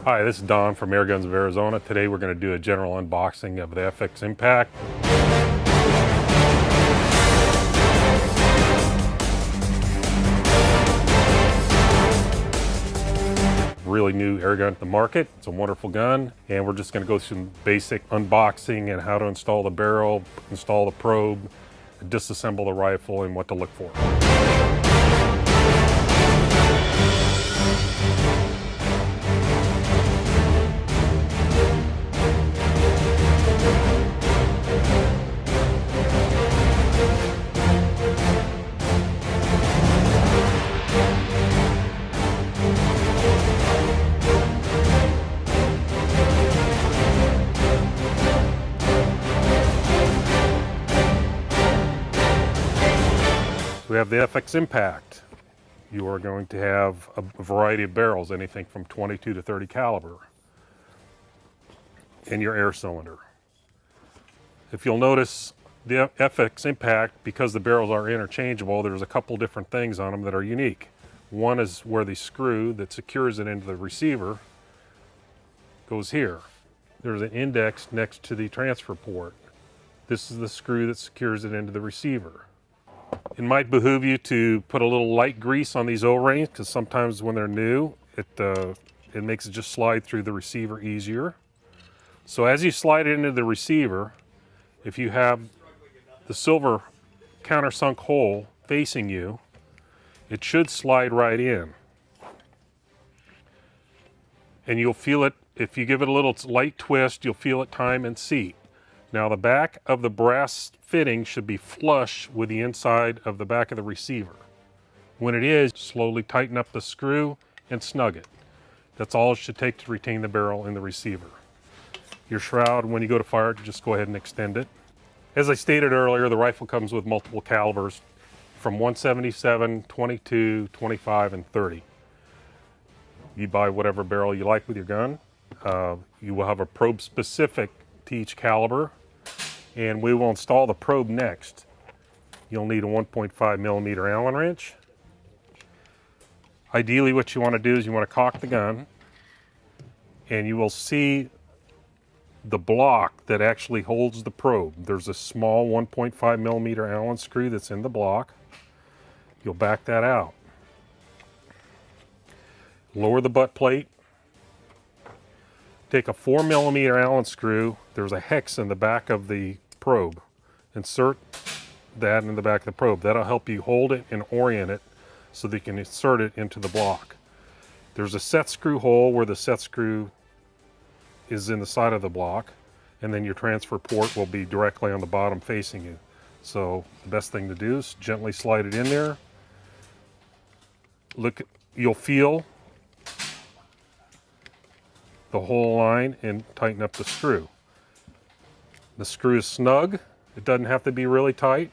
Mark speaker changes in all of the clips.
Speaker 1: Hi, this is Don from Air Guns of Arizona. Today we're going to do a general unboxing of the FX Impact. Really new air gun to the market. It's a wonderful gun, and we're just going to go through some basic unboxing and how to install the barrel, install the probe, disassemble the rifle, and what to look for. We have the FX Impact. You are going to have a variety of barrels, anything from 22 to 30 caliber, in your air cylinder. If you'll notice, the FX Impact, because the barrels are interchangeable, there's a couple different things on them that are unique. One is where the screw that secures it into the receiver goes here. There's an index next to the transfer port. This is the screw that secures it into the receiver. It might behoove you to put a little light grease on these O-rings, because sometimes when they're new, it makes it just slide through the receiver easier. So as you slide it into the receiver, if you have the silver countersunk hole facing you, it should slide right in. And you'll feel it, if you give it a little light twist, you'll feel it time and seat. Now the back of the brass fitting should be flush with the inside of the back of the receiver. When it is, slowly tighten up the screw and snug it. That's all it should take to retain the barrel in the receiver. Your shroud, when you go to fire it, just go ahead and extend it. As I stated earlier, the rifle comes with multiple calibers from 177, 22, 25, and 30. You buy whatever barrel you like with your gun. You will have a probe specific to each caliber, and we will install the probe next. You'll need a 1.5 millimeter Allen wrench. Ideally, what you want to do is you want to cock the gun, and you will see the block that actually holds the probe. There's a small 1.5 millimeter Allen screw that's in the block. You'll back that out. Lower the butt plate. Take a 4 millimeter Allen screw. There's a hex in the back of the probe. Insert that in the back of the probe. That'll help you hold it and orient it so that you can insert it into the block. There's a set screw hole where the set screw is in the side of the block, and then your transfer port will be directly on the bottom facing you. So the best thing to do is gently slide it in there. Look, you'll feel the whole line and tighten up the screw. The screw is snug. It doesn't have to be really tight,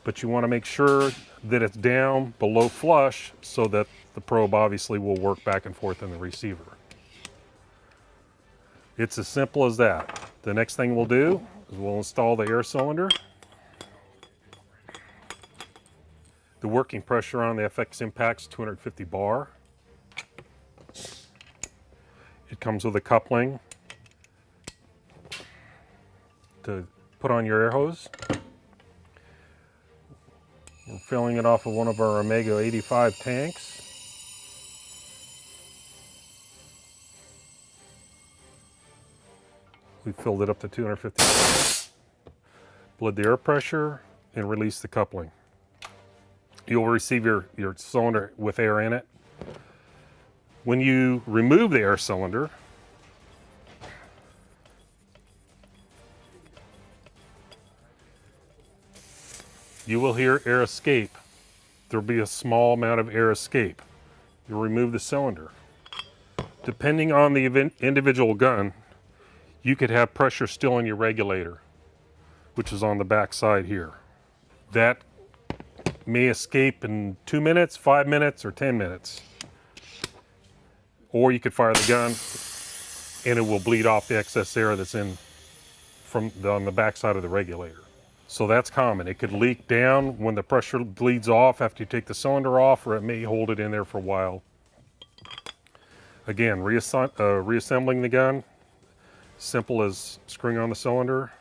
Speaker 1: but you want to make sure that it's down below flush so that the probe obviously will work back and forth in the receiver. It's as simple as that. The next thing we'll do is we'll install the air cylinder. The working pressure on the FX Impact is 250 bar. It comes with a coupling to put on your air hose. We're filling it off of one of our Omega 85 tanks. We filled it up to 250. Bled the air pressure and release the coupling. You'll receive your cylinder with air in it. When you remove the air cylinder, you will hear air escape. There'll be a small amount of air escape. You'll remove the cylinder. Depending on the individual gun, you could have pressure still in your regulator, which is on the back side here. That may escape in 2 minutes, 5 minutes, or 10 minutes. Or you could fire the gun and it will bleed off the excess air that's on the back side of the regulator. So that's common. It could leak down when the pressure bleeds off after you take the cylinder off, or it may hold it in there for a while. Again, reassembling the gun, simple as screwing on the cylinder.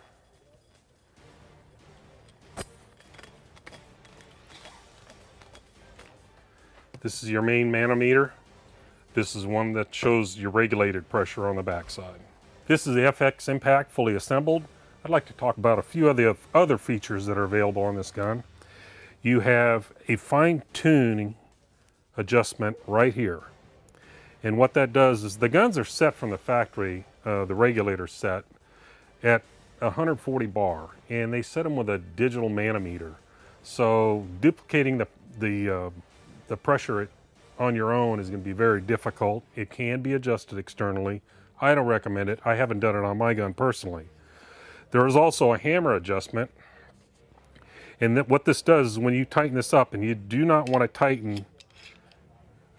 Speaker 1: This is your main manometer. This is one that shows your regulated pressure on the backside. This is the FX Impact fully assembled. I'd like to talk about a few of the other features that are available on this gun. You have a fine-tuning adjustment right here. And what that does is the guns are set from the factory, the regulator set, at 140 bar, and they set them with a digital manometer. So duplicating the pressure on your own is going to be very difficult. It can be adjusted externally. I don't recommend it. I haven't done it on my gun personally. There is also a hammer adjustment. And what this does is when you tighten this up, and you do not want to tighten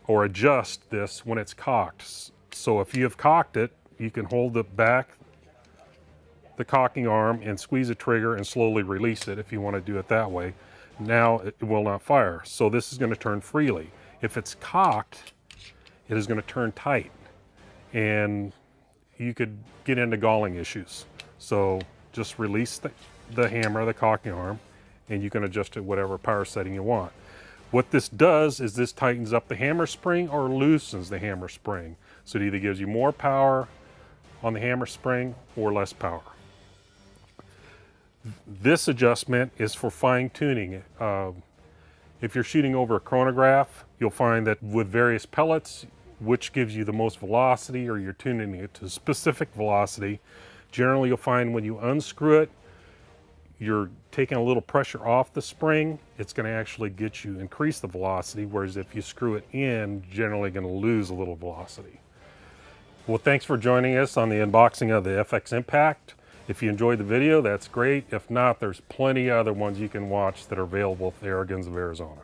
Speaker 1: or adjust this when it's cocked. So if you have cocked it, you can hold the cocking arm and squeeze the trigger and slowly release it if you want to do it that way. Now it will not fire. So this is going to turn freely. If it's cocked, it is going to turn tight, and you could get into galling issues. So just release the hammer, the cocking arm, and you can adjust it whatever power setting you want. What this does is this tightens up the hammer spring or loosens the hammer spring. So it either gives you more power on the hammer spring or less power. This adjustment is for fine tuning. If you're shooting over a chronograph, you'll find that with various pellets, which gives you the most velocity, or you're tuning it to a specific velocity, generally you'll find when you unscrew it, you're taking a little pressure off the spring. It's going to actually get you increase the velocity, whereas if you screw it in, generally going to lose a little velocity. Well, thanks for joining us on the unboxing of the FX Impact. If you enjoyed the video, that's great. If not, there's plenty of other ones you can watch that are available at the Air Guns of Arizona.